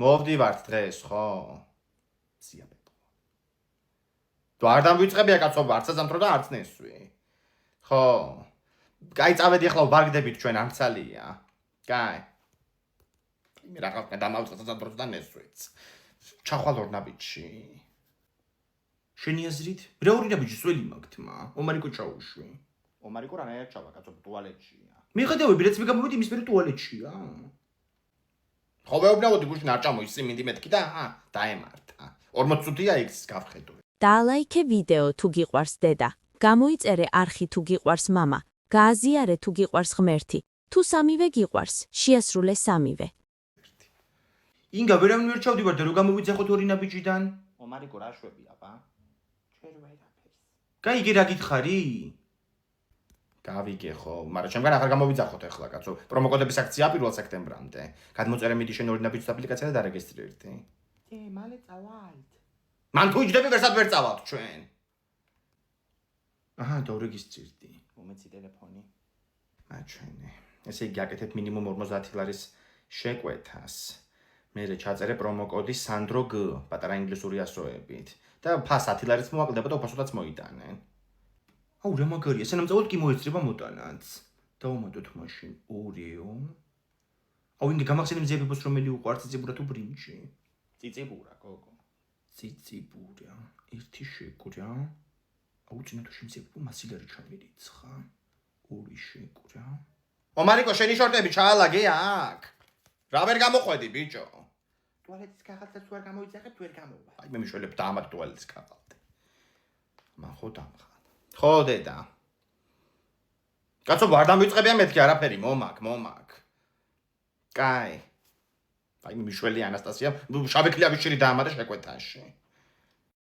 მოვდივართ დღეს, ხო? სიაბებო. თუ არ დამვიწყებია კაცობა, არც აზამთრო და არც ნესვი. ხო. კაი, წავედი ახლა ვბარგდებით ჩვენ ამცალია. კაი. მე რაღაცა დამავიწყე აზამთროს და ნესვიც. ჩახვალ ორ ნაბიჯში. შენი აზრით? რა ორი ნაბიჯი სველი მაქვს მა? ომარიკო ჩაუშვი. ომარიკო რანაირად ჩავა, კაცო, ტუალეტშია. მიხედავები, რაც მე გამოვიდი, იმის მერე ტუალეტშია. ხო ვეუბნავდი გუშინ არ ჩამოის სიმინდი მეთქი და დაემართა. 40 წუთია იქ გავხედო. დაალაიქე ვიდეო თუ გიყვარს დედა. გამოიწერე არხი თუ გიყვარს მამა. გააზიარე თუ გიყვარს ღმერთი. თუ სამივე გიყვარს, შეასრულე სამივე. ინგა ვერავინ ვერ ჩავდივარ და რო გამოვიძახოთ ორი ნაბიჯიდან? ომარიკო რა შვები აბა? ჩვენ ვერაფერს. კაი, იგი რა გითხარი? გავიგე ხო, მაგრამ ჩემგან აღარ გამოვიძახოთ ახლა კაცო. პრომოკოდების აქცია 1 სექტემბრამდე. გადმოწერე მიდი შენ ორი ნაბიჯის აპლიკაცია და დარეგისტრირდი. მალე წავალთ. მან თუ იჯდები ვერსად ვერ წავალთ ჩვენ. აჰა, დაურეგისტრირდი. მომეცი ტელეფონი. მაჩვენე. ესე იგი აკეთებ მინიმუმ 50 ლარის შეკვეთას. მერე ჩაწერე პრომოკოდი სანდრო გ, პატარა ინგლისური ასოებით და ფას 10 ლარიც მოაკლდება და უფასოდაც მოიტანენ. აუ რა მაგარია, სანამ კი მოეწრება მოტანაც. დავუმატოთ მაშინ 2-ო. აუ ინგე გამახსენე მზეებებს რომელი უყვართ ციციბურა თუ ბრინჯი? ციციბურა, გოგო. ციციბურა. ერთი შეკვრა. აუ წინა თუ შემძებო მასილარი ჩამირიცხა. 2 შეკვრა. ომარიკო შენი შორტები ჩაალაგე აქ. რა ვერ გამოყვედი ბიჭო? ტუალეტის კაღალდაც თუ არ გამოიძახებ, თუ ვერ გამოვა. აი მე მიშველებ დაამატ ტუალეტის კაღალდი. მან ხო დამხა. ხო დედა. კაცო არ დამიწყებია მეთქი არაფერი, მომაკ. კაი. აი მიშველი ანასტასია, შავი ქლიავის შირი დაამატე შეკვეთაში.